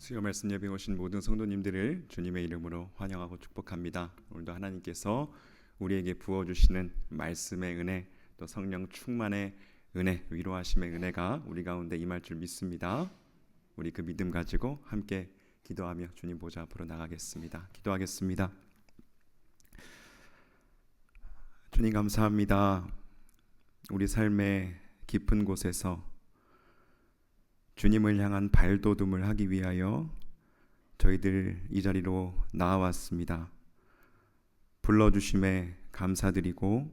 수요 말씀 예배에 오신 모든 성도님들을 주님의 이름으로 환영하고 축복합니다. 오늘도 하나님께서 우리에게 부어주시는 말씀의 은혜, 또 성령 충만의 은혜, 위로하심의 은혜가 우리 가운데 임할 줄 믿습니다. 우리 그 믿음 가지고 함께 기도하며 주님 보좌 앞으로 나가겠습니다. 기도하겠습니다. 주님 감사합니다. 우리 삶의 깊은 곳에서 주님을 향한 발돋움을 하기 위하여 저희들 이 자리로 나와왔습니다. 불러주심에 감사드리고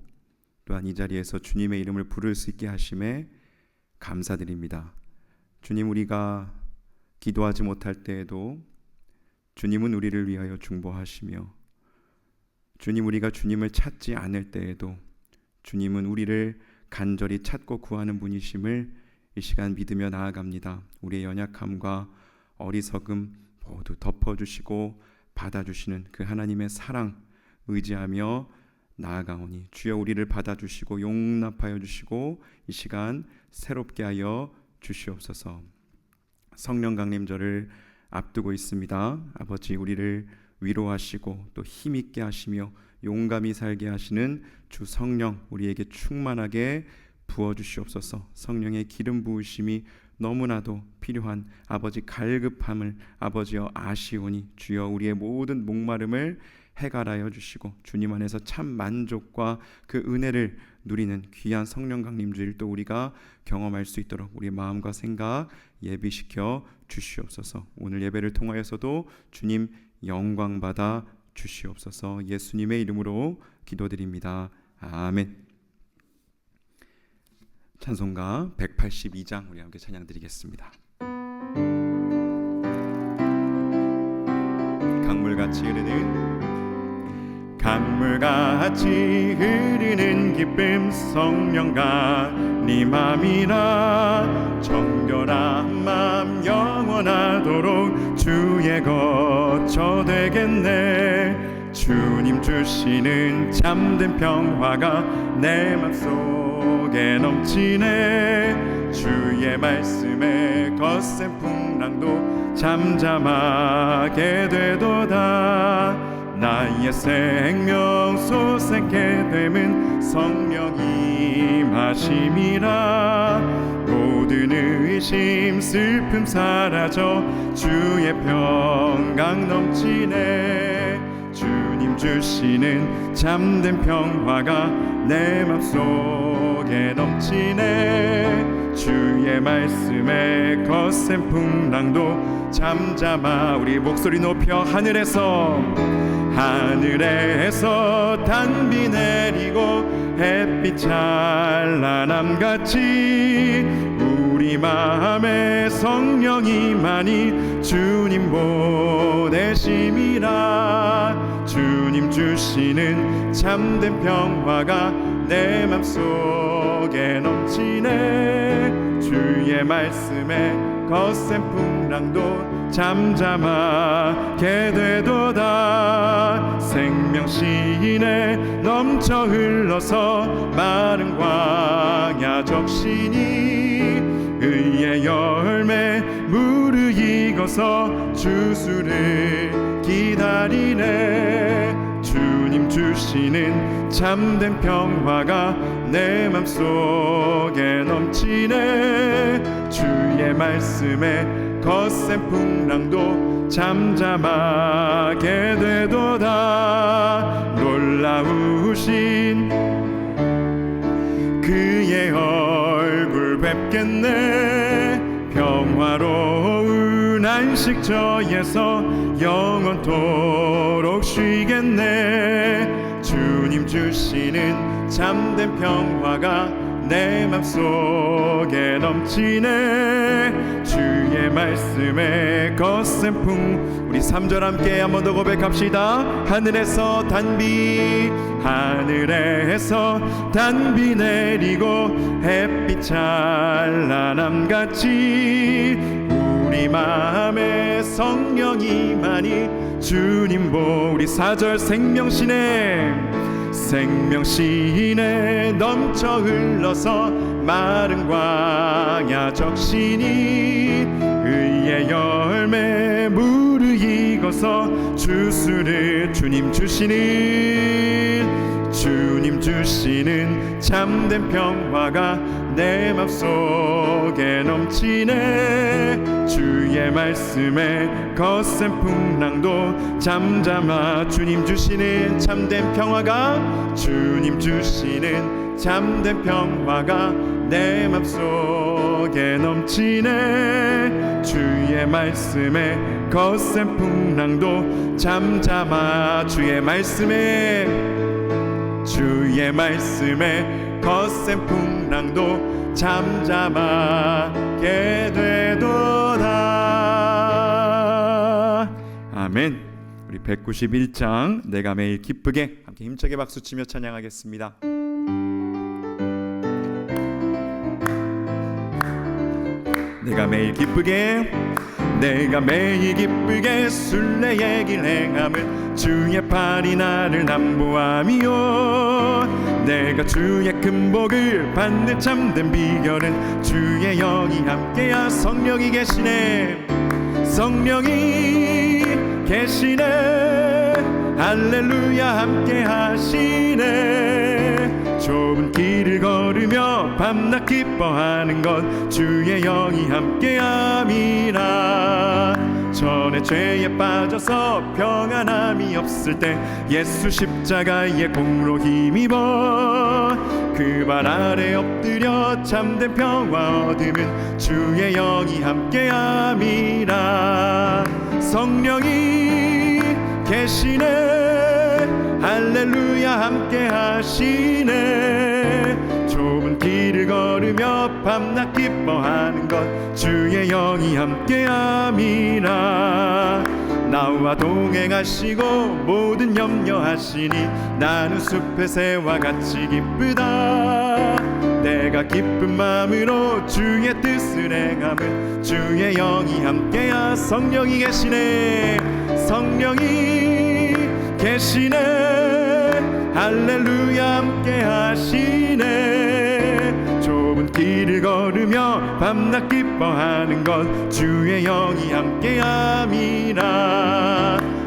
또한 이 자리에서 주님의 이름을 부를 수 있게 하심에 감사드립니다. 주님, 우리가 기도하지 못할 때에도 주님은 우리를 위하여 중보하시며, 주님, 우리가 주님을 찾지 않을 때에도 주님은 우리를 간절히 찾고 구하는 분이심을 이 시간 믿으며 나아갑니다. 우리의 연약함과 어리석음 모두 덮어주시고 받아주시는 그 하나님의 사랑 의지하며 나아가오니, 주여 우리를 받아주시고 용납하여 주시고 이 시간 새롭게 하여 주시옵소서. 성령 강림절을 앞두고 있습니다. 아버지, 우리를 위로하시고 또 힘있게 하시며 용감히 살게 하시는 주 성령 우리에게 충만하게 부어주시옵소서. 성령의 기름 부으심이 너무나도 필요한 아버지 갈급함을 아버지여 아시오니, 주여 우리의 모든 목마름을 해갈하여 주시고 주님 안에서 참 만족과 그 은혜를 누리는 귀한 성령 강림주일 또 우리가 경험할 수 있도록 우리 마음과 생각 예비시켜 주시옵소서. 오늘 예배를 통하여서도 주님 영광 받아 주시옵소서. 예수님의 이름으로 기도드립니다. 아멘. 찬송가 182장 우리 함께 찬양 드리겠습니다. 강물같이 흐르는 기쁨 성령과 네 맘이라 정결한 맘 영원하도록 주의 거처 되겠네. 주님 주시는 참된 평화가 내 맘속에 넘치네. 주의 말씀에 거센 풍랑도 잠잠하게 되도다. 나의 생명 솟게 됨은 성령이 임하심이라. 모든 의심 슬픔 사라져 주의 평강 넘치네. 주님 주시는 참된 평화가 내 맘속에 넘치네. 주의 말씀에 거센 풍랑도 잠잠하. 우리 목소리 높여 하늘에서 단비 내리고 햇빛 찬란함같이 우리 마음에 성령이 많이 주님 보내심이라. 주님 주시는 참된 평화가 내 맘속에 넘치네. 주의 말씀에 거센 풍랑도 잠잠하게 되도다. 생명시인에 넘쳐 흘러서 마른 광야 적시니 의의 열매 무르익어서 주수를 기다리네. 주님 주시는 참된 평화가 내 맘속에 넘치네. 주의 말씀에 거센 풍랑도 잠잠하게 되도다. 놀라우신 그의 얼굴 뵙겠네. 평화로운 안식처에서 영원토록 쉬겠네. 주님 주시는 참된 평화가 내 맘속에 넘치네. 주의 말씀에 거센 풍. 우리 3절 함께 한 번 더 고백합시다. 하늘에서 단비 내리고 햇빛 찬란함같이 우리 마음에 성령이 많이 주님 보. 우리 4절 생명시네 생명신에 넘쳐 흘러서 마른 광야 적시니 의의 열매 물을 익어서 주스를 주님 주시는 참된 평화가 내 맘속에 넘치네. 주의 말씀에 거센 풍랑도 잠잠아 주님 주시는 참된 평화가 참된 평화가 내 맘속에 넘치네. 주의 말씀에 거센 풍랑도 잠잠아 주의 말씀에 거센 풍랑도 잠잠하게 되도다. 아멘. 우리 191장 내가 매일 기쁘게 함께 힘차게 박수치며 찬양하겠습니다. 내가 매일 기쁘게 순례의 길 행함은 주의 팔이 나를 남보하며 내가 주의 큰 복을 받는 참된 비결은 주의 영이 함께야 성령이 계시네. 할렐루야 함께 하시네. 좁은 길을 걸으며 밤낮 기뻐하는 것 주의 영이 함께함이라. 전에 죄에 빠져서 평안함이 없을 때 예수 십자가의 공로 힘입어 그 발 아래 엎드려 참된 평화 얻음은 주의 영이 함께함이라. 성령이 계시네. 할렐루야 함께 하시네. 좁은 길을 걸으며 밤낮 기뻐하는 것 주의 영이 함께함이라. 나와 동행하시고 모든 염려하시니 나는 숲의 새와 같이 기쁘다. 내가 기쁜 마음으로 주의 뜻을 행함은 주의 영이 함께야 성령이 계시네. 할렐루야 함께 하시네. 좁은 길을 걸으며 밤낮 기뻐하는 것 주의 영이 함께함이라.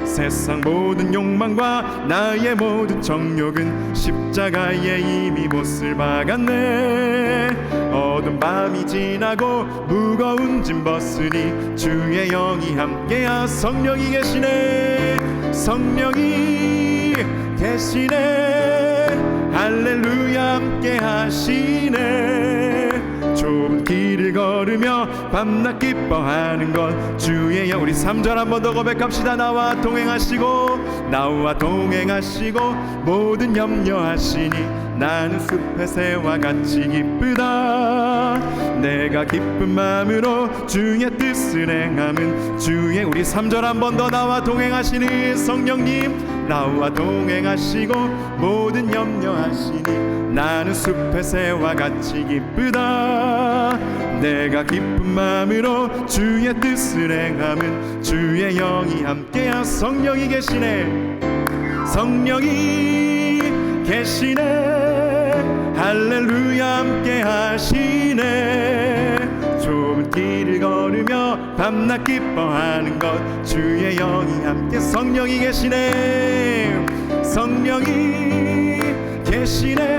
세상 모든 욕망과 나의 모든 정욕은 십자가에 이미 못을 박았네. 어두운 밤이 지나고 무거운 짐 벗으니 주의 영이 함께야 성령이 계시네. 할렐루야 함께 하시네. 좁은 길을 걸으며 밤낮 기뻐하는 것 주의 영. 우리 3절 한 번 더 고백합시다. 나와 동행하시고 모든 염려하시니 나는 숲의 새와 같이 기쁘다. 내가 기쁜 마음으로 주의 뜻을 행함은 주의. 우리 3절 한 번 더 나와 동행하시는 성령님. 나와 동행하시고 모든 염려하시니 나는 숲의 새와 같이 기쁘다. 내가 기쁜 마음으로 주의 뜻을 행함은 주의 영이 함께야 성령이 계시네. 할렐루야 함께 하시네. 좁은 길을 걸으며 밤낮 기뻐하는 것 주의 영이 함께 성령이 계시네.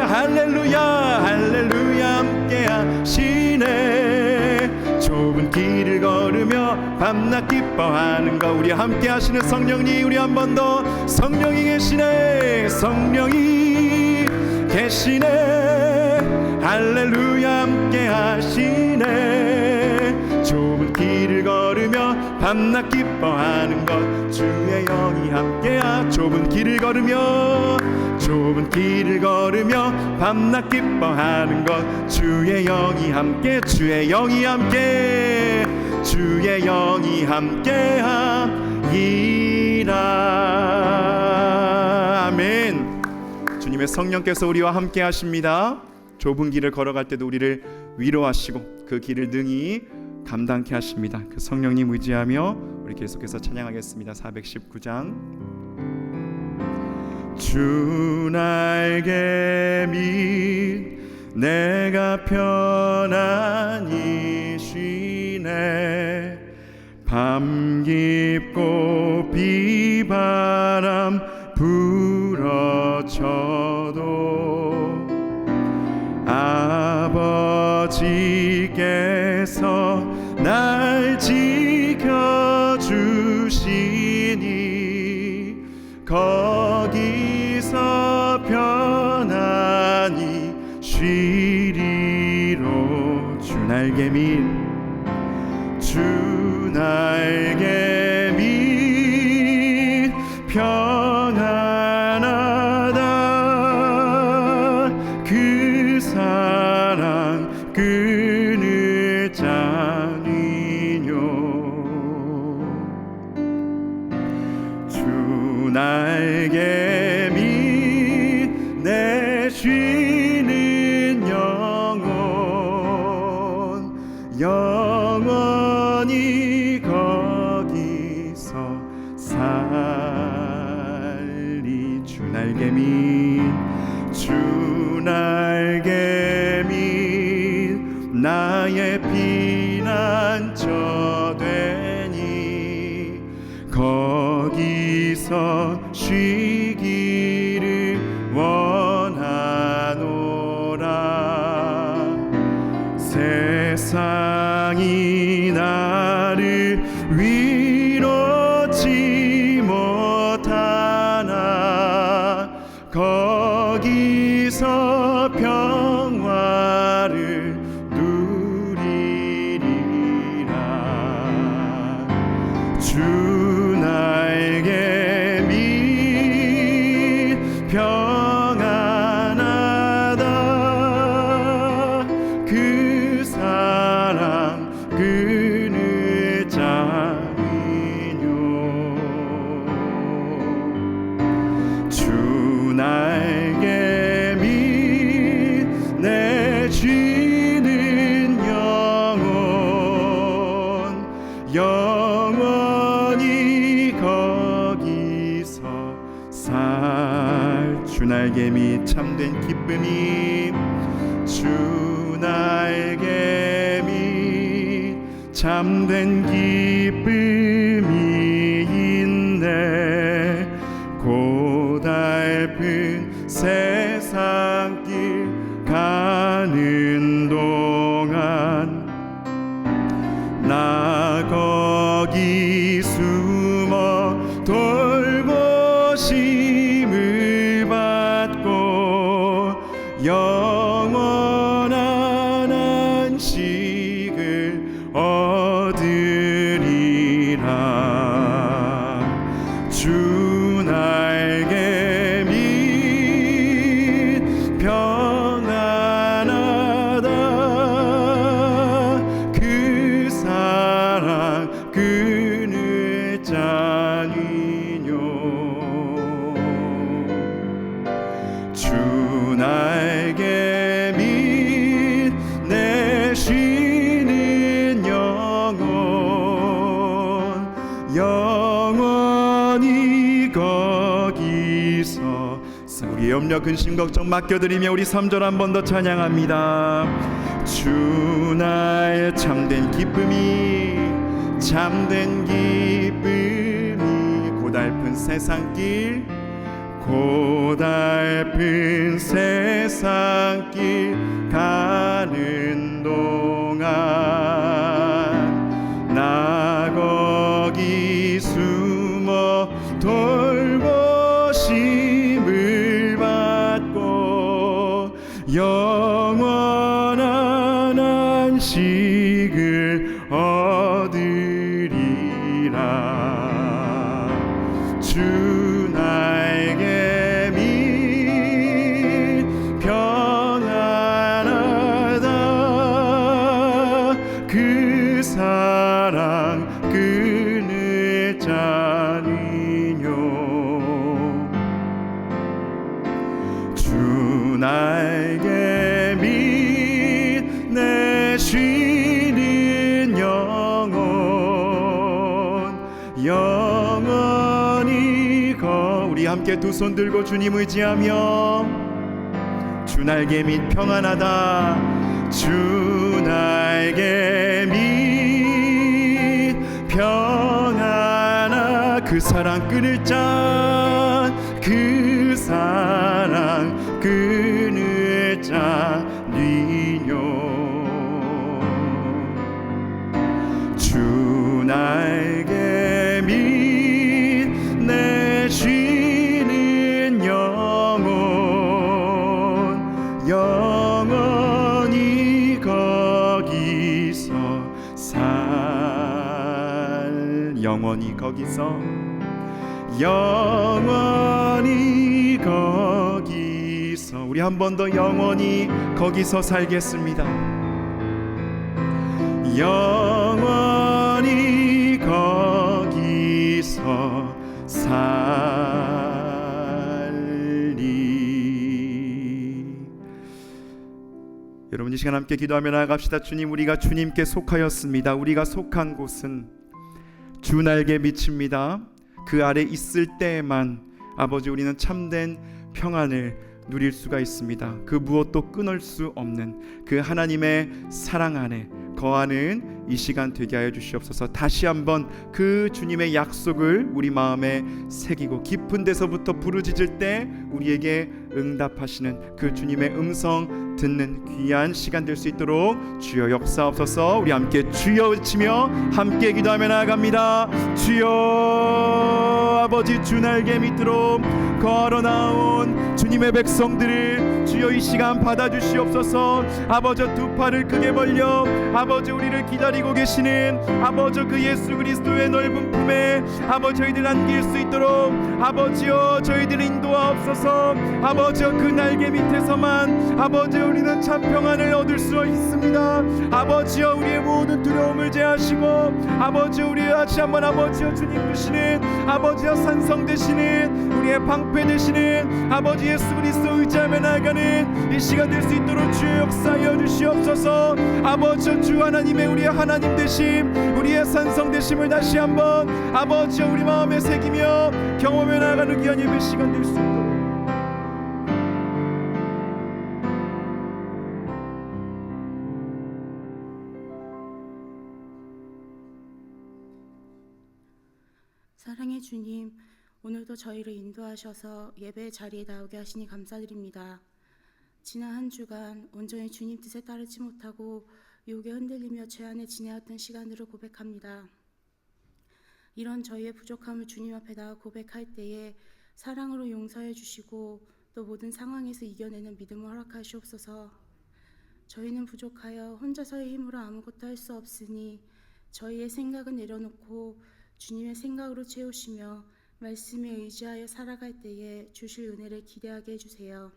할렐루야 함께 하시네. 좁은 길을 걸으며 밤낮 기뻐하는 것 우리 함께 하시는 성령님. 우리 한 번 더. 성령이 계시네. 할렐루야 함께 하시네. 좁은 길을 걸으며 밤낮 기뻐하는 것 주의 영이 함께야. 좁은 길을 걸으며 밤낮 기뻐하는 것 주의 영이 함께. 주의 영이 함께하리라. 아멘. 주님의 성령께서 우리와 함께 하십니다. 좁은 길을 걸어갈 때도 우리를 위로하시고 그 길을 능히 감당케 하십니다. 그 성령님 의지하며 우리 계속해서 찬양하겠습니다. 419장. 주 날개 밑 내가 편안히 쉬네. 밤 깊고 비바람 불어쳐도 아버지께서 날 지켜주시니 거기서 편안히 쉬리로. 주 날개 밑 평안하다. 그 사랑 그늘 짱이뇨. 주 날개 밑 내 쉬는 영원히 거기서 살리. 주 날개 밑 나의 피난처 되니 거기서 쉬기를 원하노라. 세상이 나를 위로치 못하나 거기서 평화를 누리리라. 주 날개 밑 평안하다. 그 사랑 그늘 짱이뇨. 주 날개 밑 내 쉬는 영원히 거기서 살. 주 날개 밑 참된 기쁨이. 주 날개 밑 참된 기쁨이 있네. 고달픈 세상길 가는 동안 나 거기 숨어 돌보심을 받고 영원한 안식을 얻으리라. 주 날개 밑 평안하다. 그 사랑 그늘 짱이뇨. 주 날개 밑 내 쉬는 영원히 거기서. 우리의 염려 근심 걱정 맡겨드리며 우리 3절 한 번 더 찬양합니다. 주 나의 참된 기쁨이 고달픈 세상길 가는 동안 나 거기 숨어 돌보심을 받고 영원한 안식을 얻으리라. 주 날개 밑 평안하다. 그 사랑 그늘 짱이뇨. 주 날개 밑 내 쉬는 함께 두 손 들고 주님 의지하며 주 날개 밑 평안하다 주 날개 밑 평안하 그 사랑 끊을 자 그 사랑 끊을 자 니뇨 주 날개 밑 내 쉬는 영원히 거기서 영원히 거기서 우리 한 번 더 영원히 거기서 살겠습니다. 영원히 거기서 살리. 여러분 이 시간 함께 기도하며 나아갑시다. 주님, 우리가 주님께 속하였습니다. 우리가 속한 곳은 주 날개 밑입니다. 그 아래 있을 때에만 아버지 우리는 참된 평안을 누릴 수가 있습니다. 그 무엇도 끊을 수 없는 그 하나님의 사랑 안에 거하는 이 시간 되게 하여 주시옵소서. 다시 한번 그 주님의 약속을 우리 마음에 새기고 깊은 데서부터 부르짖을 때 우리에게 응답하시는 그 주님의 음성 듣는 귀한 시간 될 수 있도록 주여 역사옵소서. 우리 함께 주여 외치며 함께 기도하며 나아갑니다. 주여 아버지 주 날개 밑으로 걸어 나온 주님의 백성들을 주여 이 시간 받아주시옵소서. 아버지 두 팔을 크게 벌려 아버지 우리를 기다리고 계시는 아버지 그 예수 그리스도의 넓은 품에 아버지 저희들 안길 수 있도록 아버지여 저희들 인도하옵소서. 아버지여 그 날개 밑에서만 아버지 우리는 참 평안을 얻을 수 있습니다. 아버지여 우리의 모든 두려움을 제하시고 아버지 우리 다시 한번 아버지여 주님 되시는 아버지여 산성 되시는 우리의 방패 되시는 아버지 예수 그리스도 의지하며 나아가는 이 시간 될 수 있도록 주의 역사하여 주시옵소서. 아버지 주 하나님의 우리의 하나님 되심 우리의 산성 되심을 다시 한번 아버지 우리 마음에 새기며 경험해 나아가는 귀한 예배 시간 될 수 있도록 사랑의 주님, 오늘도 저희를 인도하셔서 예배의 자리에 나오게 하시니 감사드립니다. 지난 한 주간 온전히 주님 뜻에 따르지 못하고 유혹에 흔들리며 죄 안에 지내었던 시간들을 고백합니다. 이런 저희의 부족함을 주님 앞에 나아 고백할 때에 사랑으로 용서해 주시고 또 모든 상황에서 이겨내는 믿음을 허락하시옵소서. 저희는 부족하여 혼자서의 힘으로 아무것도 할 수 없으니 저희의 생각은 내려놓고 주님의 생각으로 채우시며 말씀에 의지하여 살아갈 때에 주실 은혜를 기대하게 해주세요.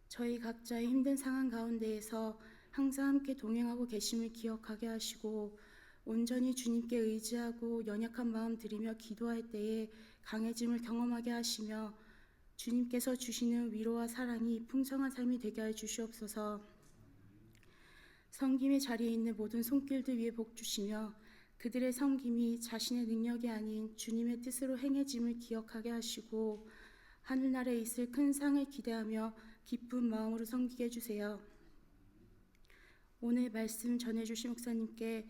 저희 각자의 힘든 상황 가운데에서 항상 함께 동행하고 계심을 기억하게 하시고 온전히 주님께 의지하고 연약한 마음 들이며 기도할 때에 강해짐을 경험하게 하시며 주님께서 주시는 위로와 사랑이 풍성한 삶이 되게 해 주시옵소서. 섬김의 자리에 있는 모든 손길들 위에 복 주시며 그들의 섬김이 자신의 능력이 아닌 주님의 뜻으로 행해짐을 기억하게 하시고 하늘나라에 있을 큰 상을 기대하며 기쁜 마음으로 섬기게 해주세요. 오늘 말씀 전해주신 목사님께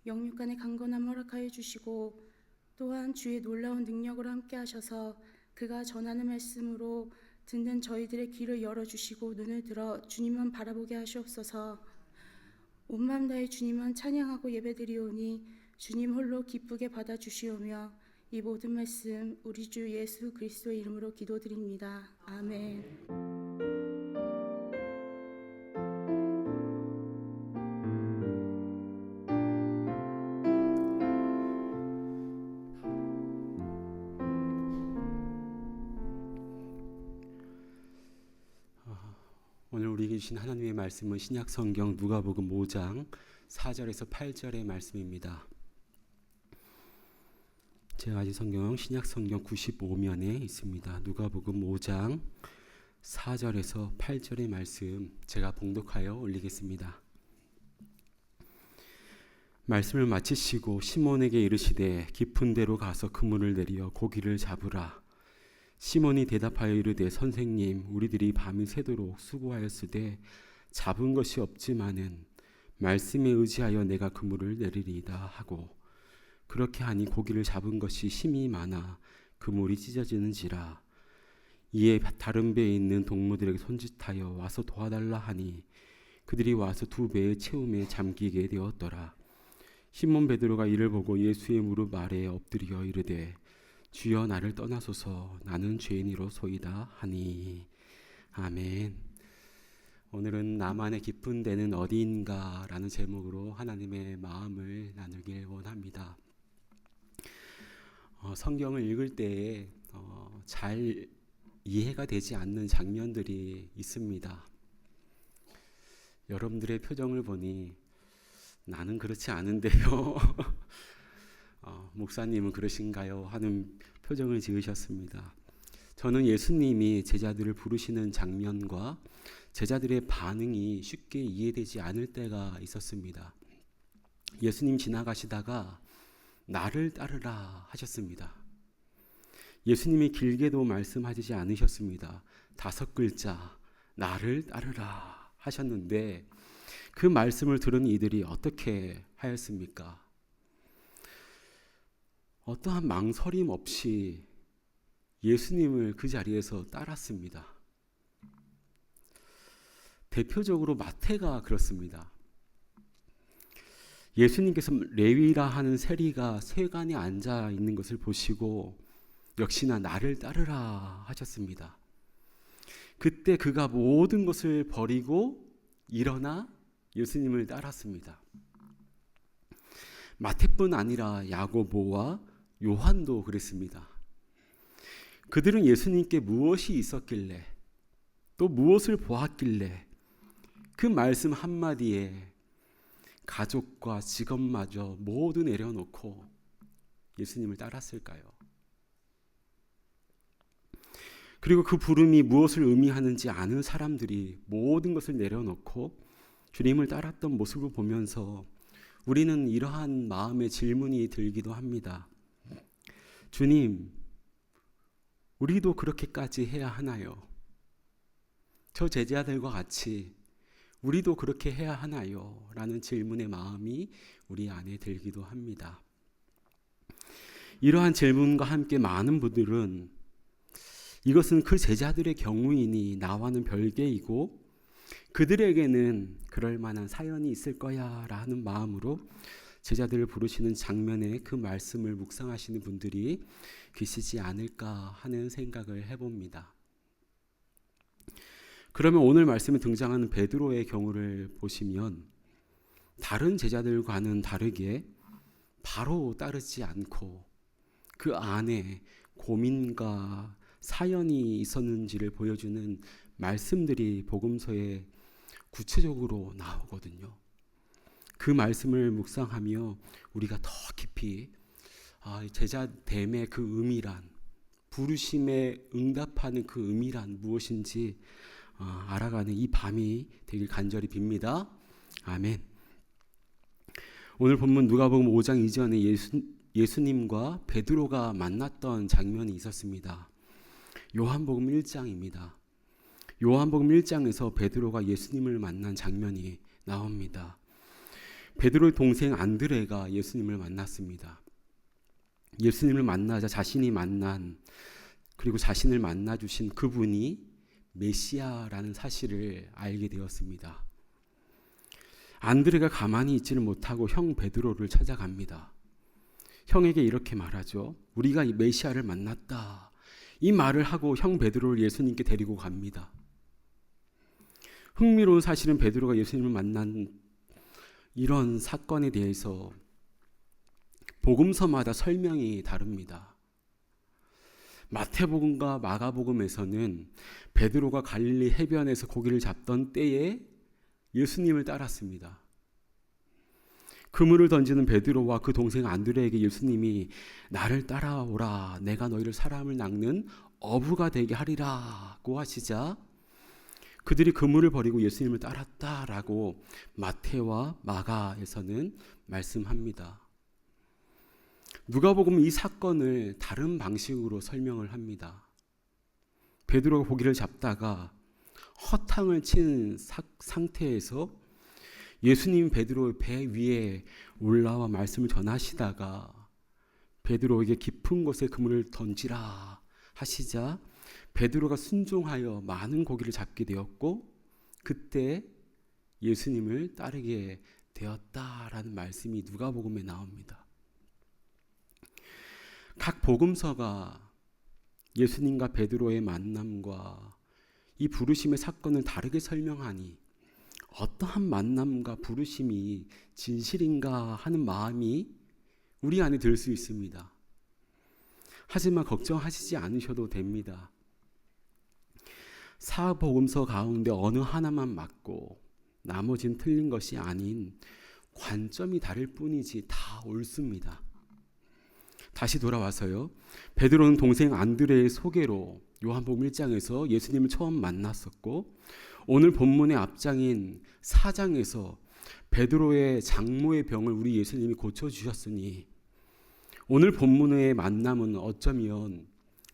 영육간의 강건함 허락하여 주시고 또한 주의 놀라운 능력으로 함께 하셔서 그가 전하는 말씀으로 듣는 저희들의 귀를 열어주시고 눈을 들어 주님만 바라보게 하시옵소서. 온 마음 다해 주님만 찬양하고 예배드리오니 주님 홀로 기쁘게 받아주시오며 이 모든 말씀 우리 주 예수 그리스도의 이름으로 기도드립니다. 아멘. 오늘 우리에게 주신 하나님의 말씀은 신약 성경 누가복음 5장 4절에서 8절의 말씀입니다. 제가 가진 성경 신약 성경 95면에 있습니다. 누가복음 5장 4절에서 8절의 말씀 제가 봉독하여 올리겠습니다. 말씀을 마치시고 시몬에게 이르시되 깊은 데로 가서 그물을 내려 고기를 잡으라. 시몬이 대답하여 이르되 선생님 우리들이 밤이 새도록 수고하였으되 잡은 것이 없지만은 말씀에 의지하여 내가 그물을 내리리이다 하고 그렇게 하니 고기를 잡은 것이 심히 많아 그물이 찢어지는지라. 이에 다른 배에 있는 동무들에게 손짓하여 와서 도와달라 하니 그들이 와서 두 배의 채움에 잠기게 되었더라. 시몬 베드로가 이를 보고 예수의 무릎 아래에 엎드려 이르되 주여 나를 떠나소서 나는 죄인이로소이다 하니. 아멘. 오늘은 나만의 깊은 데는 어디인가 라는 제목으로 하나님의 마음을 나누길 원합니다. 성경을 읽을 때에 잘 이해가 되지 않는 장면들이 있습니다. 여러분들의 표정을 보니 나는 그렇지 않은데요. 목사님은 그러신가요? 하는 표정을 지으셨습니다. 저는 예수님이 제자들을 부르시는 장면과 제자들의 반응이 쉽게 이해되지 않을 때가 있었습니다. 예수님 지나가시다가 나를 따르라 하셨습니다. 예수님이 길게도 말씀하시지 않으셨습니다. 5글자 나를 따르라 하셨는데 그 말씀을 들은 이들이 어떻게 하였습니까? 어떠한 망설임 없이 예수님을 그 자리에서 따랐습니다. 대표적으로 마태가 그렇습니다. 예수님께서 레위라 하는 세리가 세관에 앉아 있는 것을 보시고 역시나 나를 따르라 하셨습니다. 그때 그가 모든 것을 버리고 일어나 예수님을 따랐습니다. 마태뿐 아니라 야고보와 요한도 그랬습니다. 그들은 예수님께 무엇이 있었길래 또 무엇을 보았길래 그 말씀 한마디에 가족과 직업마저 모두 내려놓고 예수님을 따랐을까요? 그리고 그 부름이 무엇을 의미하는지 아는 사람들이 모든 것을 내려놓고 주님을 따랐던 모습을 보면서 우리는 이러한 마음의 질문이 들기도 합니다. 주님, 우리도 그렇게까지 해야 하나요? 저 제자들과 같이 우리도 그렇게 해야 하나요? 라는 질문의 마음이 우리 안에 들기도 합니다. 이러한 질문과 함께 많은 분들은 이것은 그 제자들의 경우이니 나와는 별개이고 그들에게는 그럴 만한 사연이 있을 거야 라는 마음으로 제자들을 부르시는 장면에 그 말씀을 묵상하시는 분들이 계시지 않을까 하는 생각을 해봅니다. 그러면 오늘 말씀에 등장하는 베드로의 경우를 보시면 다른 제자들과는 다르게 바로 따르지 않고 그 안에 고민과 사연이 있었는지를 보여주는 말씀들이 복음서에 구체적으로 나오거든요. 그 말씀을 묵상하며 우리가 더 깊이 제자됨의 그 의미란, 부르심에 응답하는 그 의미란 무엇인지 알아가는 이 밤이 되길 간절히 빕니다. 아멘. 오늘 본문 누가복음 5장 이전에 예수님과 베드로가 만났던 장면이 있었습니다. 요한복음 1장입니다. 요한복음 1장에서 베드로가 예수님을 만난 장면이 나옵니다. 베드로의 동생 안드레가 예수님을 만났습니다. 예수님을 만나자 자신이 만난 그리고 자신을 만나주신 그분이 메시아라는 사실을 알게 되었습니다. 안드레가 가만히 있지를 못하고 형 베드로를 찾아갑니다. 형에게 이렇게 말하죠. 우리가 이 메시아를 만났다. 이 말을 하고 형 베드로를 예수님께 데리고 갑니다. 흥미로운 사실은 베드로가 예수님을 만난 이런 사건에 대해서 복음서마다 설명이 다릅니다. 마태복음과 마가복음에서는 베드로가 갈릴리 해변에서 고기를 잡던 때에 예수님을 따랐습니다. 그물을 던지는 베드로와 그 동생 안드레에게 예수님이 나를 따라오라 내가 너희를 사람을 낚는 어부가 되게 하리라고 하시자 그들이 그물을 버리고 예수님을 따랐다라고 마태와 마가에서는 말씀합니다. 누가복음은 이 사건을 다른 방식으로 설명을 합니다. 베드로가 고기를 잡다가 허탕을 친 상태에서 예수님 베드로의 배 위에 올라와 말씀을 전하시다가 베드로에게 깊은 곳에 그물을 던지라 하시자 베드로가 순종하여 많은 고기를 잡게 되었고 그때 예수님을 따르게 되었다라는 말씀이 누가복음에 나옵니다. 각 복음서가 예수님과 베드로의 만남과 이 부르심의 사건을 다르게 설명하니 어떠한 만남과 부르심이 진실인가 하는 마음이 우리 안에 들 수 있습니다. 하지만 걱정하시지 않으셔도 됩니다. 사복음서 가운데 어느 하나만 맞고 나머지는 틀린 것이 아닌 관점이 다를 뿐이지 다 옳습니다. 다시 돌아와서요. 베드로는 동생 안드레의 소개로 요한복음 1장에서 예수님을 처음 만났었고 오늘 본문의 앞장인 4장에서 베드로의 장모의 병을 우리 예수님이 고쳐주셨으니 오늘 본문의 만남은 어쩌면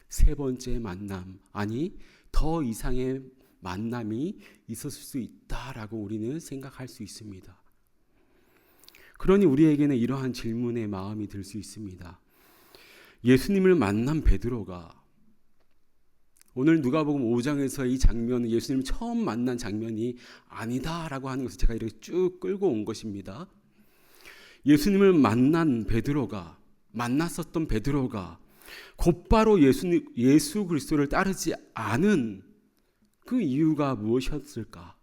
세 번째 만남, 아니 더 이상의 만남이 있었을 수 있다라고 우리는 생각할 수 있습니다. 그러니 우리에게는 이러한 질문의 마음이 들 수 있습니다. 예수님을 만난 베드로가 오늘 누가복음 5장에서 이 장면은 예수님을 처음 만난 장면이 아니다라고 하는 것을 제가 이렇게 쭉 끌고 온 것입니다. 예수님을 만났었던 베드로가 곧바로 예수 그리스도를 따르지 않은 그 이유가 무엇이었을까?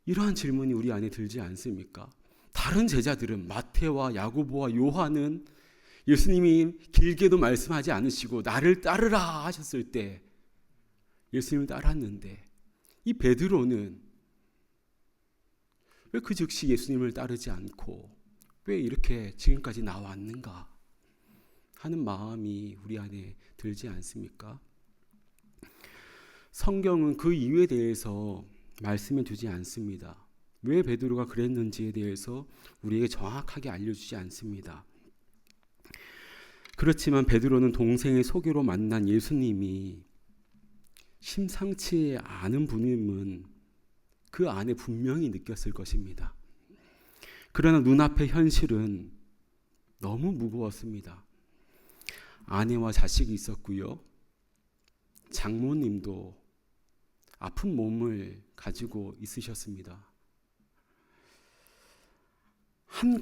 이러한 질문이 우리 안에 들지 않습니까? 다른 제자들은 마태와 야고보와 요한은 예수님이 길게도 말씀하지 않으시고 나를 따르라 하셨을 때 예수님을 따랐는데 이 베드로는 왜 그 즉시 예수님을 따르지 않고 왜 이렇게 지금까지 나왔는가 하는 마음이 우리 안에 들지 않습니까? 성경은 그 이유에 대해서 말씀해 주지 않습니다. 왜 베드로가 그랬는지에 대해서 우리에게 정확하게 알려주지 않습니다. 그렇지만 베드로는 동생의 소개로 만난 예수님이 심상치 않은 분임은 그 안에 분명히 느꼈을 것입니다. 그러나 눈앞의 현실은 너무 무거웠습니다. 아내와 자식이 있었고요. 장모님도 아픈 몸을 가지고 있으셨습니다. 한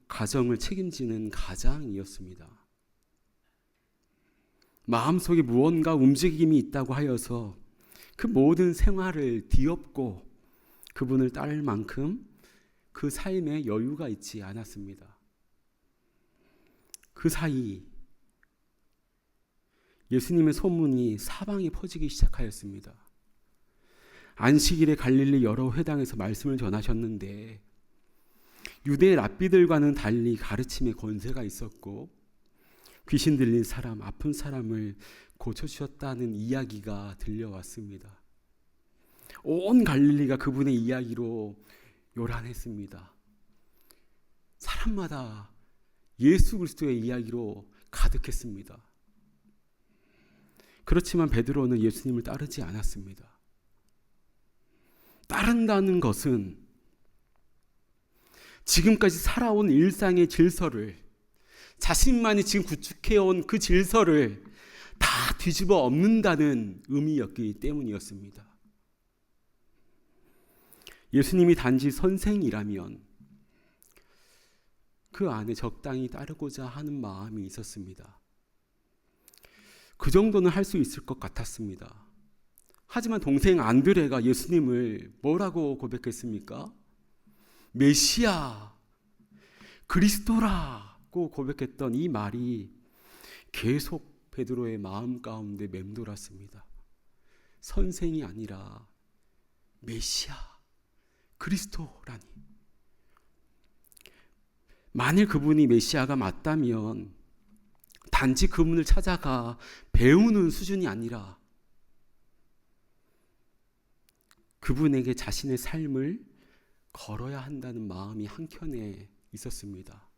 가정을 책임지는 가장이었습니다. 마음속에 무언가 움직임이 있다고 하여서 그 모든 생활을 뒤엎고 그분을 따를 만큼 그 삶에 여유가 있지 않았습니다. 그 사이 예수님의 소문이 사방에 퍼지기 시작하였습니다. 안식일에 갈릴리 여러 회당에서 말씀을 전하셨는데 유대 랍비들과는 달리 가르침에 권세가 있었고 귀신 들린 사람, 아픈 사람을 고쳐주셨다는 이야기가 들려왔습니다. 온 갈릴리가 그분의 이야기로 요란했습니다. 사람마다 예수 그리스도의 이야기로 가득했습니다. 그렇지만 베드로는 예수님을 따르지 않았습니다. 따른다는 것은 지금까지 살아온 일상의 질서를 자신만이 지금 구축해온 그 질서를 다 뒤집어 엎는다는 의미였기 때문이었습니다. 예수님이 단지 선생이라면 그 안에 적당히 따르고자 하는 마음이 있었습니다. 그 정도는 할 수 있을 것 같았습니다. 하지만 동생 안드레가 예수님을 뭐라고 고백했습니까? 메시아, 그리스도라고 고백했던 이 말이 계속 베드로의 마음 가운데 맴돌았습니다. 선생이 아니라 메시아, 그리스도라니. 만일 그분이 메시아가 맞다면 단지 그분을 찾아가 배우는 수준이 아니라 그분에게 자신의 삶을 걸어야 한다는 마음이 한켠에 있었습니다.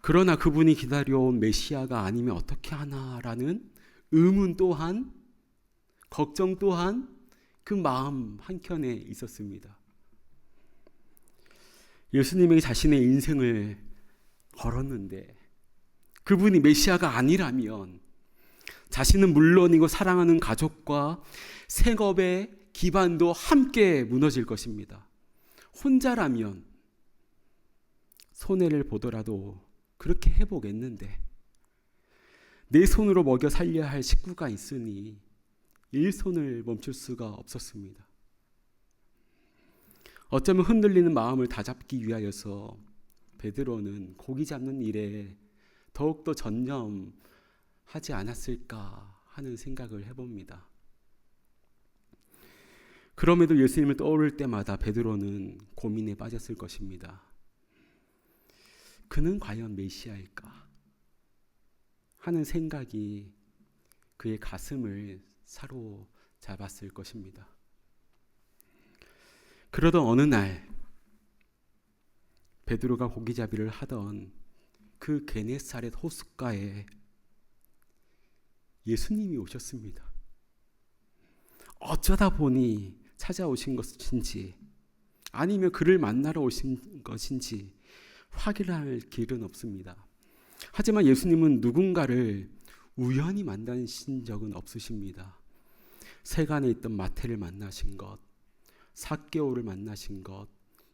그러나 그분이 기다려온 메시아가 아니면 어떻게 하나라는 의문 또한, 걱정 또한 그 마음 한켠에 있었습니다. 예수님이 자신의 인생을 걸었는데 그분이 메시아가 아니라면 자신은 물론이고 사랑하는 가족과 생업의 기반도 함께 무너질 것입니다. 혼자라면 손해를 보더라도 그렇게 해보겠는데 내 손으로 먹여 살려야 할 식구가 있으니 일손을 멈출 수가 없었습니다. 어쩌면 흔들리는 마음을 다잡기 위하여서 베드로는 고기 잡는 일에 더욱더 전념하지 않았을까 하는 생각을 해봅니다. 그럼에도 예수님을 떠오를 때마다 베드로는 고민에 빠졌을 것입니다. 그는 과연 메시아일까 하는 생각이 그의 가슴을 사로잡았을 것입니다. 그러던 어느 날 베드로가 고기잡이를 하던 그 게네사렛 호숫가에 예수님이 오셨습니다. 어쩌다 보니 찾아오신 것인지 아니면 그를 만나러 오신 것인지 확인할 길은 없습니다. 하지만 예수님은 누군가를 우연히 만나신 적은 없으십니다. 세간에 있던 마태를 만나신 것, 삭개오를 만나신 것,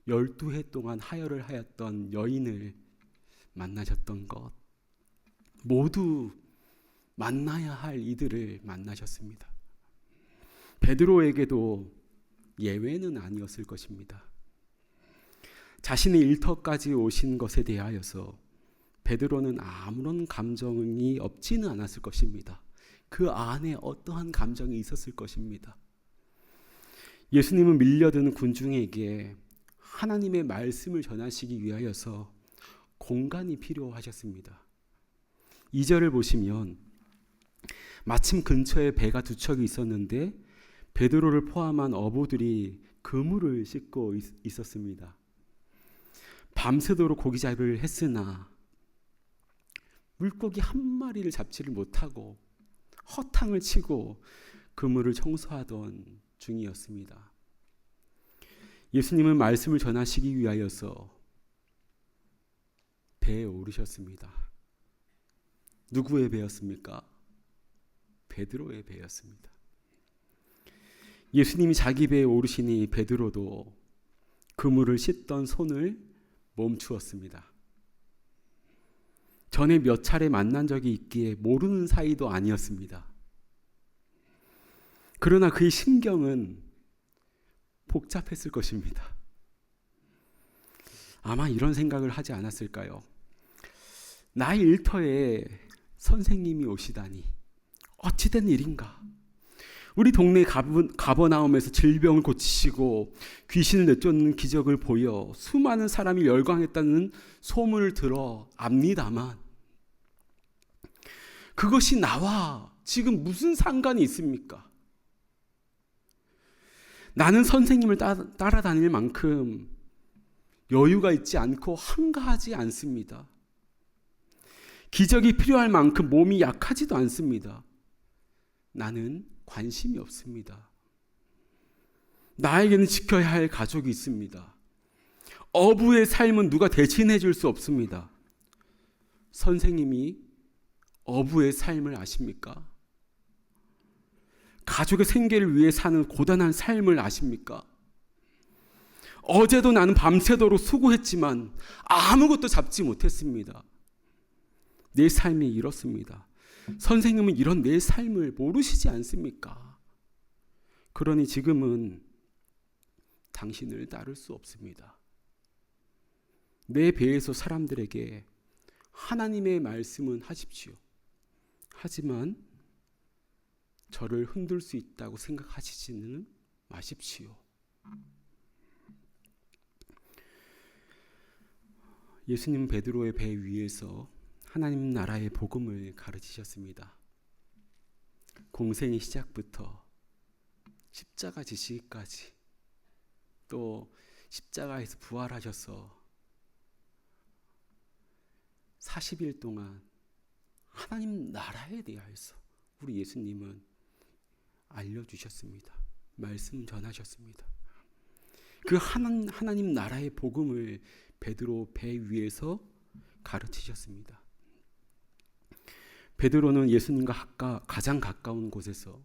12해 동안 하혈을 하였던 여인을 만나셨던 것, 모두 만나야 할 이들을 만나셨습니다. 베드로에게도 예외는 아니었을 것입니다. 자신의 일터까지 오신 것에 대하여서 베드로는 아무런 감정이 없지는 않았을 것입니다. 그 안에 어떠한 감정이 있었을 것입니다. 예수님은 밀려드는 군중에게 하나님의 말씀을 전하시기 위하여서 공간이 필요하셨습니다. 2절을 보시면 마침 근처에 배가 두 척이 있었는데 베드로를 포함한 어부들이 그물을 싣고 있었습니다. 밤새도록 고기잡이를 했으나 물고기 한 마리를 잡지를 못하고 허탕을 치고 그물을 청소하던 중이었습니다. 예수님은 말씀을 전하시기 위하여서 배에 오르셨습니다. 누구의 배였습니까? 베드로의 배였습니다. 예수님이 자기 배에 오르시니 베드로도 그물을 씻던 손을 멈추었습니다. 전에 몇 차례 만난 적이 있기에 모르는 사이도 아니었습니다. 그러나 그의 심경은 복잡했을 것입니다. 아마 이런 생각을 하지 않았을까요? 나의 일터에 선생님이 오시다니 어찌된 일인가? 우리 동네 가버나움에서 질병을 고치시고 귀신을 내쫓는 기적을 보여 수많은 사람이 열광했다는 소문을 들어 압니다만 그것이 나와 지금 무슨 상관이 있습니까? 나는 선생님을 따라다닐 만큼 여유가 있지 않고 한가하지 않습니다. 기적이 필요할 만큼 몸이 약하지도 않습니다. 나는 관심이 없습니다. 나에게는 지켜야 할 가족이 있습니다. 어부의 삶은 누가 대신해 줄 수 없습니다. 선생님이 어부의 삶을 아십니까? 가족의 생계를 위해 사는 고단한 삶을 아십니까? 어제도 나는 밤새도록 수고했지만 아무것도 잡지 못했습니다. 내 삶이 이렇습니다. 선생님은 이런 내 삶을 모르시지 않습니까? 그러니 지금은 당신을 따를 수 없습니다. 내 배에서 사람들에게 하나님의 말씀은 하십시오. 하지만 저를 흔들 수 있다고 생각하시지는 마십시오. 예수님 베드로의 배 위에서 하나님 나라의 복음을 가르치셨습니다. 공생의 시작부터 십자가 지시기까지 또 십자가에서 부활하셔서 40일 동안 하나님 나라에 대하여서 우리 예수님은 알려주셨습니다. 말씀 전하셨습니다. 그 하나님 나라의 복음을 베드로 배 위에서 가르치셨습니다. 베드로는 예수님과 가장 가까운 곳에서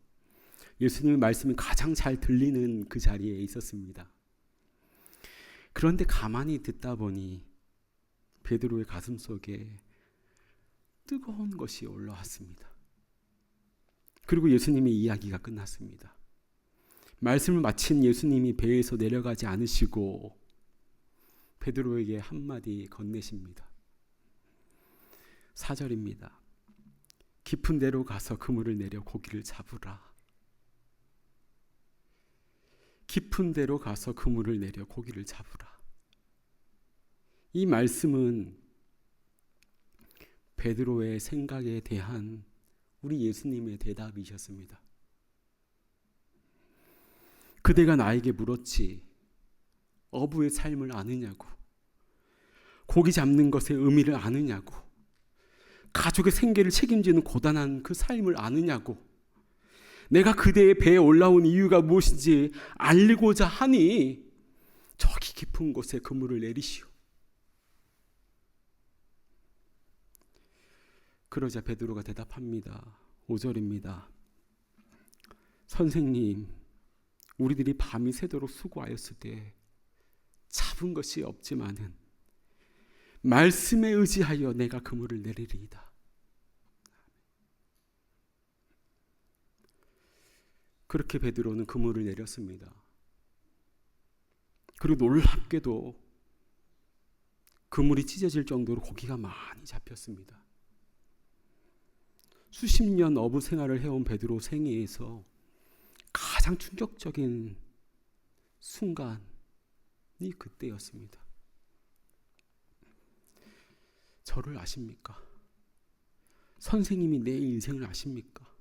예수님의 말씀이 가장 잘 들리는 그 자리에 있었습니다. 그런데 가만히 듣다 보니 베드로의 가슴 속에 뜨거운 것이 올라왔습니다. 그리고 예수님의 이야기가 끝났습니다. 말씀을 마친 예수님이 배에서 내려가지 않으시고 베드로에게 한마디 건네십니다. 4절입니다. 깊은 데로 가서 그물을 내려 고기를 잡으라. 깊은 데로 가서 그물을 내려 고기를 잡으라. 이 말씀은 베드로의 생각에 대한 우리 예수님의 대답이셨습니다. 그대가 나에게 물었지, 어부의 삶을 아느냐고, 고기 잡는 것의 의미를 아느냐고, 가족의 생계를 책임지는 고단한 그 삶을 아느냐고, 내가 그대의 배에 올라온 이유가 무엇인지 알고자 하니 저기 깊은 곳에 그물을 내리시오. 그러자 베드로가 대답합니다. 5절입니다. 선생님, 우리들이 밤이 새도록 수고하였을 때 잡은 것이 없지만은 말씀에 의지하여 내가 그물을 내리리이다. 그렇게 베드로는 그물을 내렸습니다. 그리고 놀랍게도 그물이 찢어질 정도로 고기가 많이 잡혔습니다. 수십 년 어부 생활을 해온 베드로 생애에서 가장 충격적인 순간이 그때였습니다. 저를 아십니까? 선생님이 내 인생을 아십니까?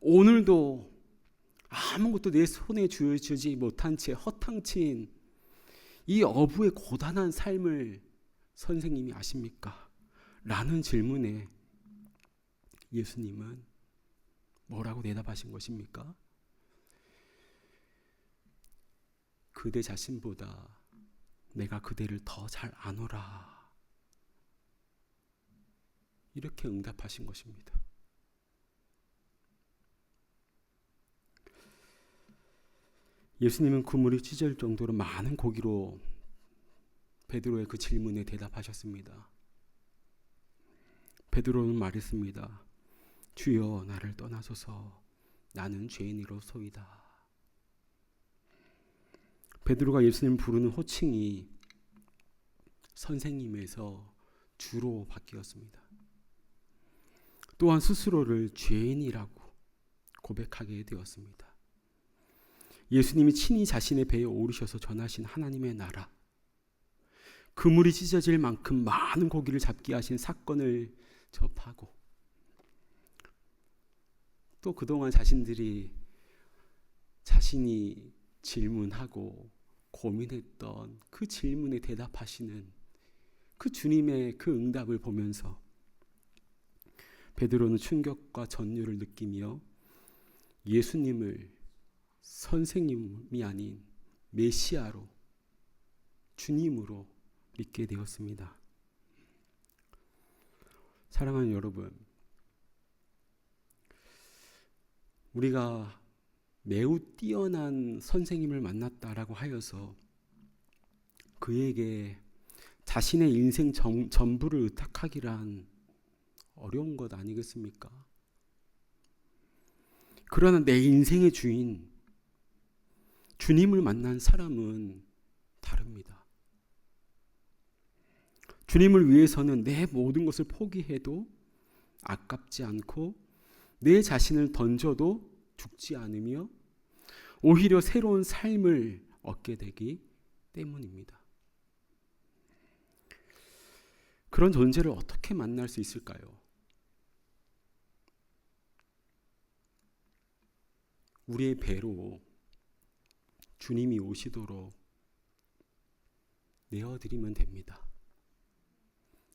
오늘도 아무것도 내 손에 쥐어주지 못한 채 허탕치인 이 어부의 고단한 삶을 선생님이 아십니까? 라는 질문에 예수님은 뭐라고 대답하신 것입니까? 그대 자신보다 내가 그대를 더 잘 아노라. 이렇게 응답하신 것입니다. 예수님은 그물이 찢어질 정도로 많은 고기로 베드로의 그 질문에 대답하셨습니다. 베드로는 말했습니다. 주여, 나를 떠나소서, 나는 죄인이로소이다. 베드로가 예수님을 부르는 호칭이 선생님에서 주로 바뀌었습니다. 또한 스스로를 죄인이라고 고백하게 되었습니다. 예수님이 친히 자신의 배에 오르셔서 전하신 하나님의 나라, 그물이 찢어질 만큼 많은 고기를 잡게 하신 사건을 접하고, 또 그동안 자신이 질문하고 고민했던 그 질문에 대답하시는 그 주님의 그 응답을 보면서 베드로는 충격과 전율을 느끼며 예수님을 선생님이 아닌 메시아로, 주님으로 믿게 되었습니다. 사랑하는 여러분, 우리가 매우 뛰어난 선생님을 만났다라고 하여서 그에게 자신의 인생 전부를 의탁하기란 어려운 것 아니겠습니까? 그러나 내 인생의 주인, 주님을 만난 사람은 다릅니다. 주님을 위해서는 내 모든 것을 포기해도 아깝지 않고 내 자신을 던져도 죽지 않으며 오히려 새로운 삶을 얻게 되기 때문입니다. 그런 존재를 어떻게 만날 수 있을까요? 우리의 배로 주님이 오시도록 내어드리면 됩니다.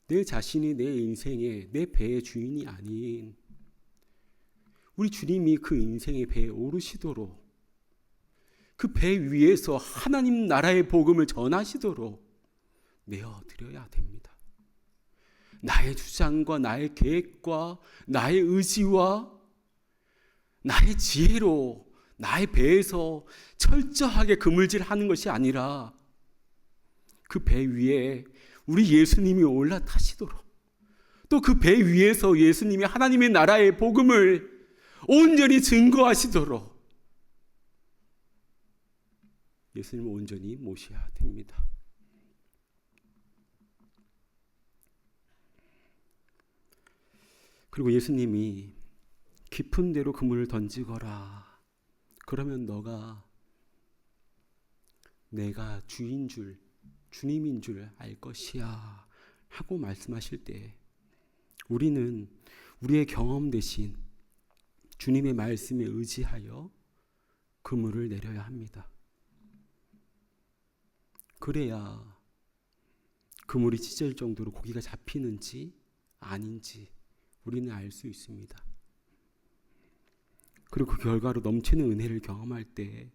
내 자신이 내 인생의 내 배의 주인이 아닌 우리 주님이 그 인생의 배에 오르시도록 그 배 위에서 하나님 나라의 복음을 전하시도록 내어드려야 됩니다. 나의 주장과 나의 계획과 나의 의지와 나의 지혜로 나의 배에서 철저하게 그물질하는 것이 아니라 그 배 위에 우리 예수님이 올라타시도록 또 그 배 위에서 예수님이 하나님의 나라의 복음을 온전히 증거하시도록 예수님을 온전히 모셔야 됩니다. 그리고 예수님이 깊은 데로 그물을 던지거라. 그러면 너가 내가 주인 줄, 주님인 줄 알 것이야 하고 말씀하실 때 우리는 우리의 경험 대신 주님의 말씀에 의지하여 그물을 내려야 합니다. 그래야 그물이 찢어질 정도로 고기가 잡히는지 아닌지 우리는 알 수 있습니다. 그리고 그 결과로 넘치는 은혜를 경험할 때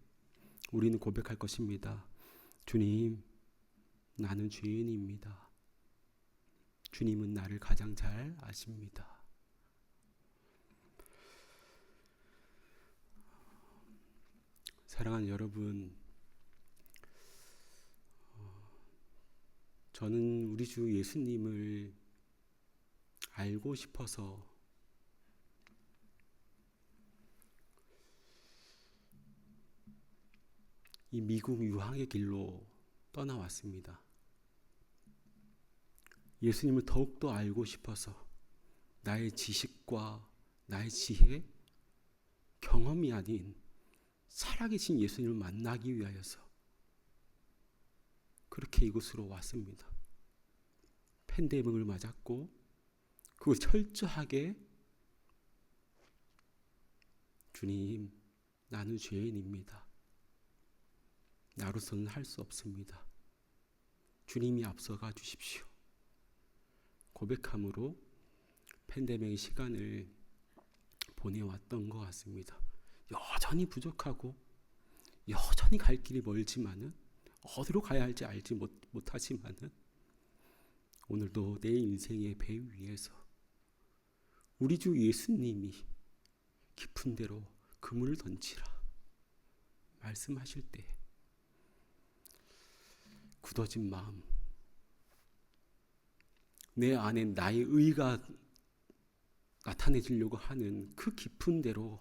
우리는 고백할 것입니다. 주님, 나는 죄인입니다. 주님은 나를 가장 잘 아십니다. 사랑하는 여러분, 저는 우리 주 예수님을 알고 싶어서 이 미국 유학의 길로 떠나왔습니다. 예수님을 더욱더 알고 싶어서 나의 지식과 나의 지혜, 경험이 아닌 살아계신 예수님을 만나기 위하여서 그렇게 이곳으로 왔습니다. 팬데믹을 맞았고 그걸 철저하게 주님, 나는 죄인입니다. 나로서는 할 수 없습니다. 주님이 앞서가 주십시오. 고백함으로 팬데믹의 시간을 보내왔던 것 같습니다. 여전히 부족하고 여전히 갈 길이 멀지만은 어디로 가야 할지 알지 못하지만은 오늘도 내 인생의 배 위에서 우리 주 예수님이 깊은 데로 그물을 던지라 말씀하실 때 굳어진 마음, 내 안에 나의 의가 나타내지려고 하는 그 깊은 데로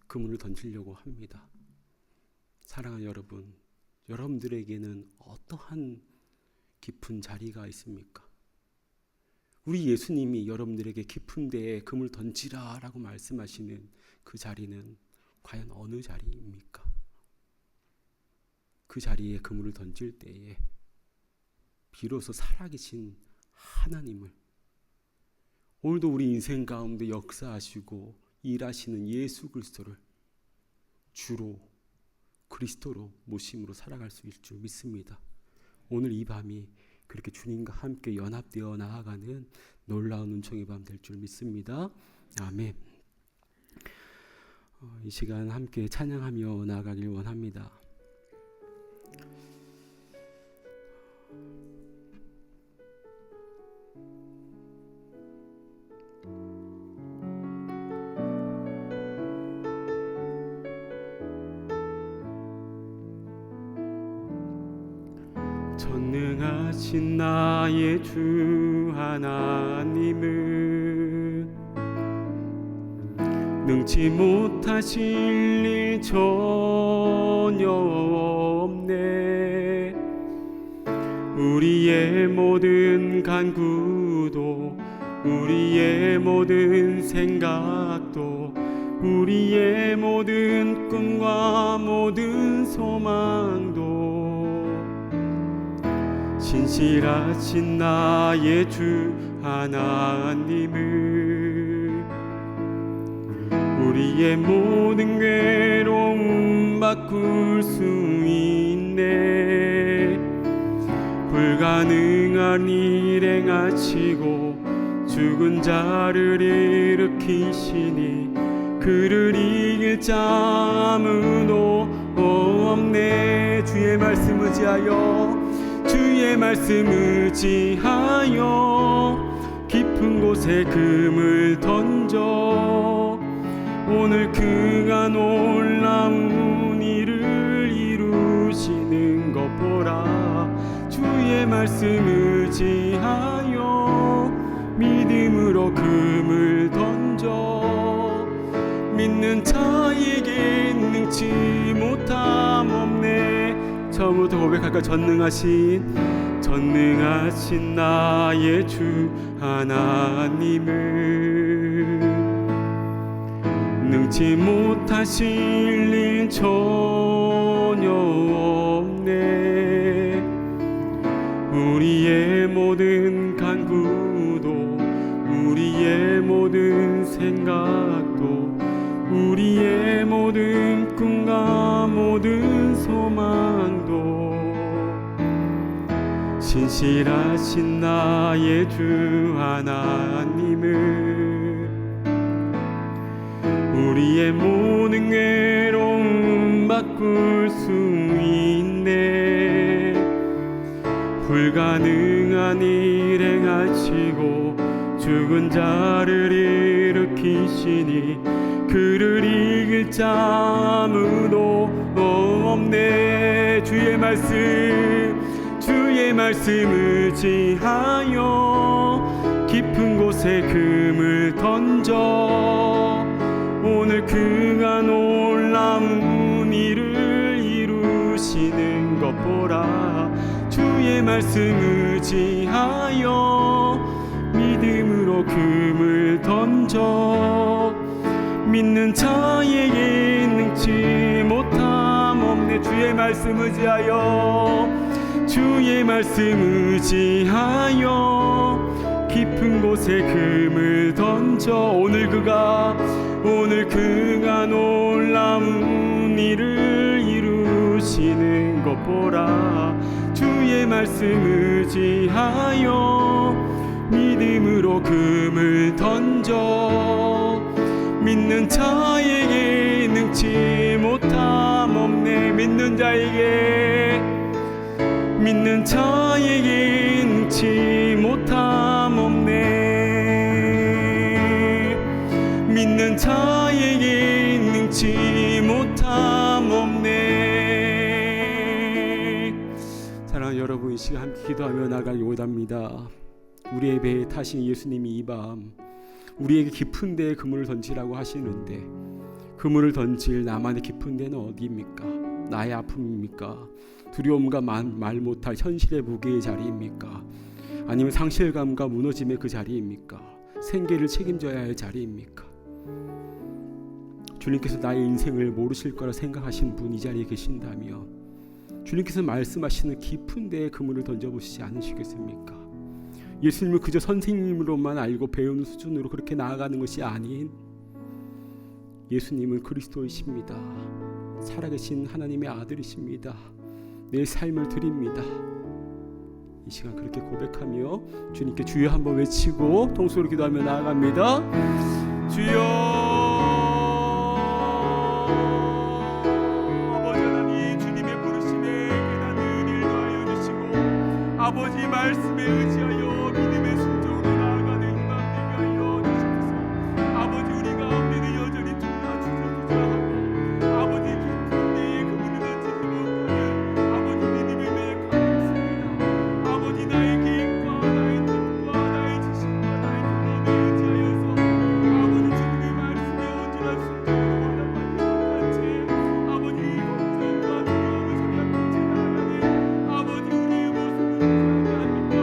그물을 던지려고 합니다. 사랑하는 여러분, 여러분들에게는 어떠한 깊은 자리가 있습니까? 우리 예수님이 여러분들에게 깊은 데에 그물 던지라 라고 말씀하시는 그 자리는 과연 어느 자리입니까? 그 자리에 그물을 던질 때에 비로소 살아계신 하나님을, 오늘도 우리 인생 가운데 역사하시고 일하시는 예수 그리스도를 주로 그리스도로 모심으로 살아갈 수 있을 줄 믿습니다. 오늘 이 밤이 그렇게 주님과 함께 연합되어 나아가는 놀라운 은총의 밤 될 줄 믿습니다. 아멘. 이 시간 함께 찬양하며 나아가길 원합니다. 전능하신 나의 주 하나님은 능치 못하실 일 전혀 없네. 우리의 모든 간구도 우리의 모든 생각도 우리의 모든 꿈과 모든 소망도 신실하신 나의 주 하나님을 우리의 모든 괴로움 바꿀 수 있네. 불가능한 일 행하시고 죽은 자를 일으키시니 그를 이길 자 아무도 없네. 주의 말씀 의지하여 주의 말씀 의지하여 깊은 곳에 금을 던져 오늘 그가 놀라운 일을 이루시는 것 보라. 주의 말씀 의지하여 믿음으로 금을 던져 믿는 자에게 능치 못함 없네. 처음부터 고백할까? 전능하신 나의 주 하나님을 능치 못하실 일 전혀 없네. 우리의 모든 간구도 우리의 모든 생각도 우리의 모든 꿈과 모든 소망도 신실하신 나의 주 하나님을 우리의 모든 외로움 바꿀 수 있네. 불가능한 일 행하시고 죽은 자를 일으키시니 그를 이길 자 아무도 없네. 주의 말씀 의지하여 깊은 곳에 금을 던져 오늘 그가 놀라운 일을 이루시는 것 보라. 주의 말씀 의지하여 믿음으로 금을 던져 믿는 자에게 능치 못함 없네. 주의 말씀 의지하여 깊은 곳에 금을 던져 오늘 그가 놀라운 일을 이루시는 것 보라. 주의 말씀 의지하여 믿음으로 금을 던져 믿는 자에게 능치 못함 없네. 믿는 자에게 능치 못함 없네. 믿는 자에게 능치 못함 없네. 사랑하는 여러분, 이 시간 함께 기도하며 나아가기 원합니다. 우리의 배에 타신 예수님이 이 밤 우리에게 깊은 데에 그물을 던지라고 하시는데 그물을 던질 나만의 깊은 데는 어디입니까? 나의 아픔입니까? 두려움과 말 못할 현실의 무게의 자리입니까? 아니면 상실감과 무너짐의 그 자리입니까? 생계를 책임져야 할 자리입니까? 주님께서 나의 인생을 모르실 거라 생각하신 분 이 자리에 계신다며 주님께서 말씀하시는 깊은 데에 그물을 던져보시지 않으시겠습니까? 예수님을 그저 선생님으로만 알고 배우는 수준으로 그렇게 나아가는 것이 아닌 예수님은 그리스도이십니다. 살아계신 하나님의 아들이십니다. 내 삶을 드립니다. 이 시간 그렇게 고백하며 주님께 주여 한번 외치고 통수로 기도하며 나아갑니다. 주여, 아버지 하나님, 주님의 부르심에 깨닫는 일 더하여 주시고 아버지 말씀에 의지하여 믿음의 순종으로 나아가는 힘 되게 하여 주시옵소서. 아버지 우리 가운데는 여전히 주저주저하고 아버지 깊은 데에 그물을 던지지 못하는 아버지 믿음의 매에 가겠습니다. 아버지 나의 계획과 나의 뜻과 나의 지식과 나의 경험에 의지하여서 아버지 주님의 말씀에 온전한 순종으로 원합하지 못한 채 아버지 걱정과 두려움을 생각하지 나가는 아버지 우리의 모습을 어떻게 합니까?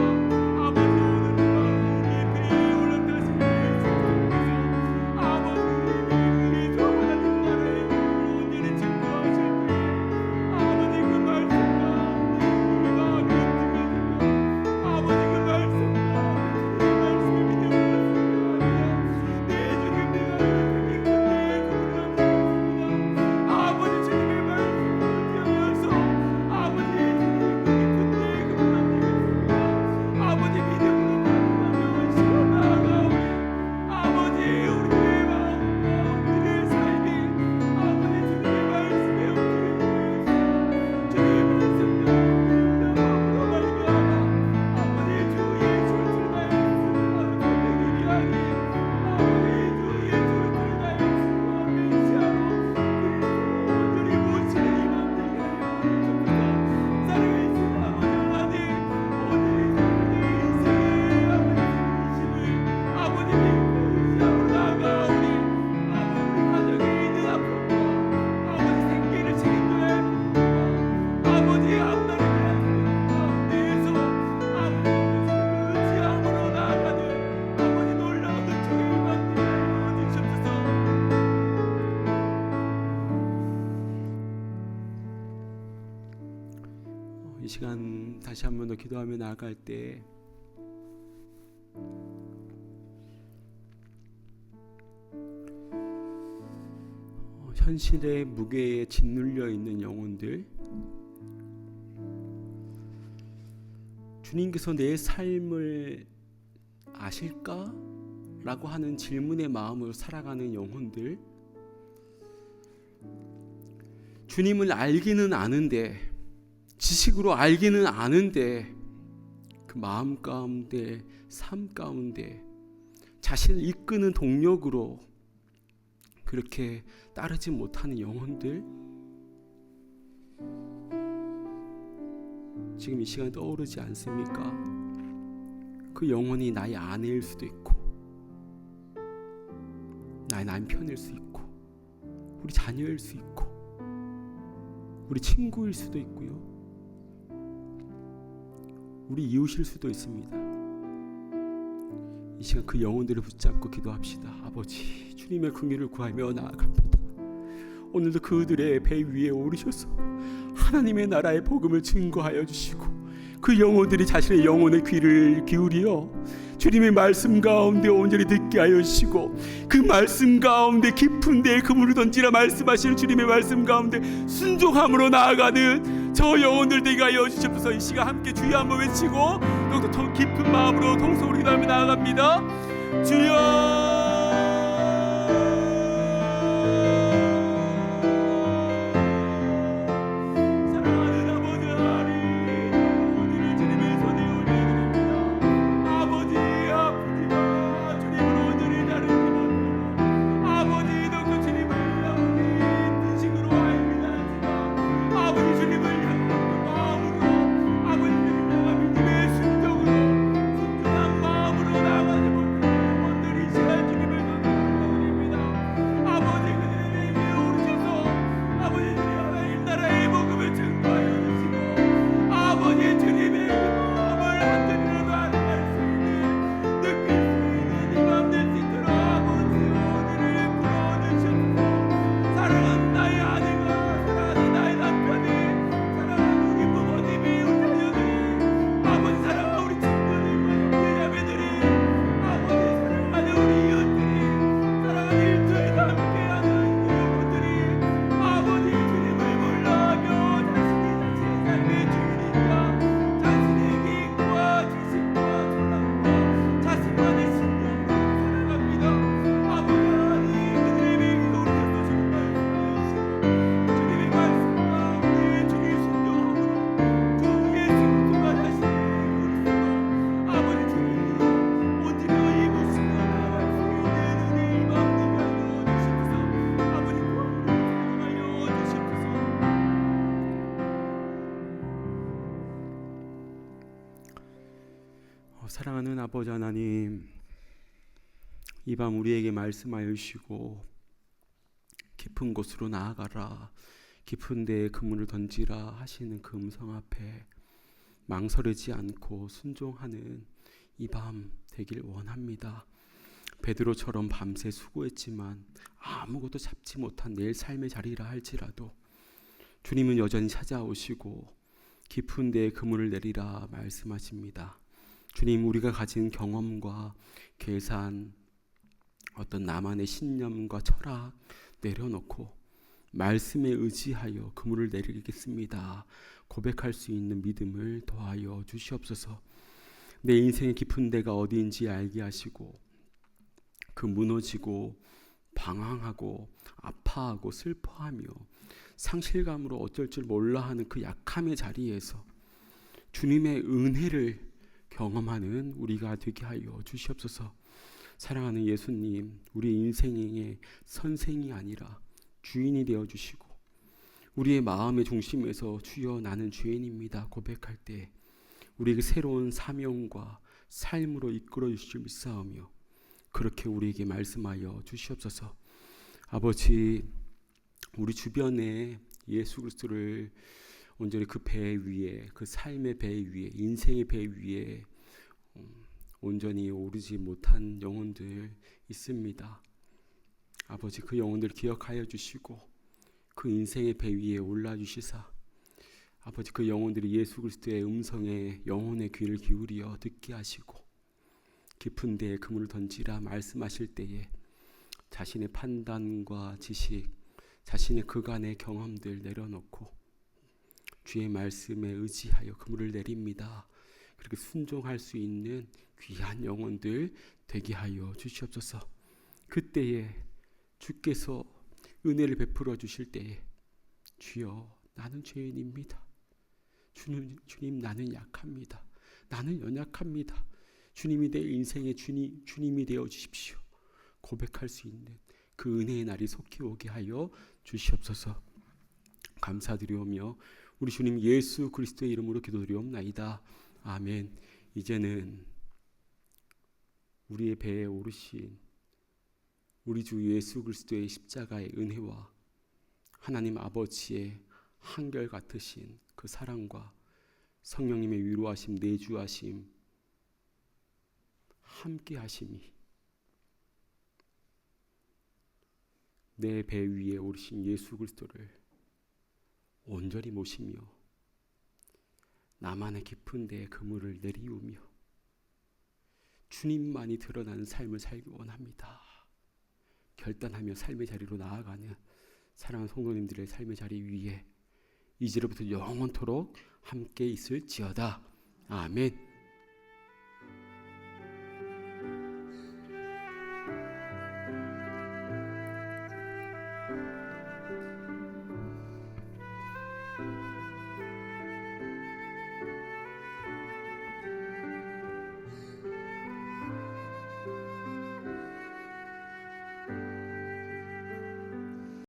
이 시간 다시 한 번 더 기도하며 나아갈 때 현실의 무게에 짓눌려 있는 영혼들, 주님께서 내 삶을 아실까? 라고 하는 질문의 마음으로 살아가는 영혼들, 주님을 알기는 아는데, 지식으로 알기는 아는데 그 마음 가운데, 삶 가운데 자신을 이끄는 동력으로 그렇게 따르지 못하는 영혼들, 지금 이 시간에 떠오르지 않습니까? 그 영혼이 나의 아내일 수도 있고, 나의 남편일 수 있고, 우리 자녀일 수 있고, 우리 친구일 수도 있고요, 우리 이웃일 수도 있습니다. 이 시간 그 영혼들을 붙잡고 기도합시다. 아버지, 주님의 긍휼을 구하며 나아갑니다. 오늘도 그들의 배 위에 오르셔서 하나님의 나라의 복음을 증거하여 주시고, 그 영혼들이 자신의 영혼의 귀를 기울여 주님의 말씀 가운데 온전히 듣게 하여 주시고, 그 말씀 가운데 깊은 데에 그물을 던지라 말씀하시는 주님의 말씀 가운데 순종함으로 나아가는 저 영혼들 되게 하여 주시옵소서. 이 시간 함께 주여 한번 외치고 또 더 깊은 마음으로 통성으로 기도하며 나아갑니다. 주여, 사랑하는 아버지 하나님, 이 밤 우리에게 말씀하여 주시고 깊은 곳으로 나아가라, 깊은 데에 그물을 던지라 하시는 그 음성 앞에 망설이지 않고 순종하는 이 밤 되길 원합니다. 베드로처럼 밤새 수고했지만 아무것도 잡지 못한 내일 삶의 자리라 할지라도 주님은 여전히 찾아오시고 깊은 데에 그물을 내리라 말씀하십니다. 주님, 우리가 가진 경험과 계산, 어떤 나만의 신념과 철학 내려놓고 말씀에 의지하여 그물을 내리겠습니다 고백할 수 있는 믿음을 더하여 주시옵소서. 내 인생의 깊은 데가 어디인지 알게 하시고, 그 무너지고 방황하고 아파하고 슬퍼하며 상실감으로 어쩔 줄 몰라 하는 그 약함의 자리에서 주님의 은혜를 경험하는 우리가 되게 하여 주시옵소서. 사랑하는 예수님, 우리 인생의 선생이 아니라 주인이 되어 주시고, 우리의 마음의 중심에서 주여 나는 죄인입니다 고백할 때 우리에게 새로운 사명과 삶으로 이끌어 주실 줄 믿사오며, 그렇게 우리에게 말씀하여 주시옵소서. 아버지, 우리 주변에 예수 그리스도를 온전히 그 배 위에, 그 삶의 배 위에, 인생의 배 위에 온전히 오르지 못한 영혼들 있습니다. 아버지, 그 영혼들 기억하여 주시고 그 인생의 배 위에 올라주시사 아버지, 그 영혼들이 예수 그리스도의 음성에 영혼의 귀를 기울여 듣게 하시고 깊은 데에 그물을 던지라 말씀하실 때에 자신의 판단과 지식, 자신의 그간의 경험들 내려놓고 주의 말씀에 의지하여 그물을 내립니다. 그렇게 순종할 수 있는 귀한 영혼들 되게 하여 주시옵소서. 그때에 주께서 은혜를 베풀어 주실 때에 주여, 나는 죄인입니다. 주님, 나는 약합니다. 나는 연약합니다. 주님이 내 인생의 주님이 되어 주십시오. 고백할 수 있는 그 은혜의 날이 속히 오게 하여 주시옵소서. 감사드리오며 우리 주님 예수 그리스도의 이름으로 기도드리옵나이다. 아멘. 이제는 우리의 배에 오르신 우리 주 예수 그리스도의 십자가의 은혜와 하나님 아버지의 한결같으신 그 사랑과 성령님의 위로하심, 내주하심, 함께하심이 내 배 위에 오르신 예수 그리스도를 온전히 모시며 나만의 깊은 데에 그물을 내리우며 주님만이 드러나는 삶을 살기 원합니다. 결단하며 삶의 자리로 나아가는 사랑하는 성도님들의 삶의 자리 위에 이제로부터 영원토록 함께 있을지어다. 아멘.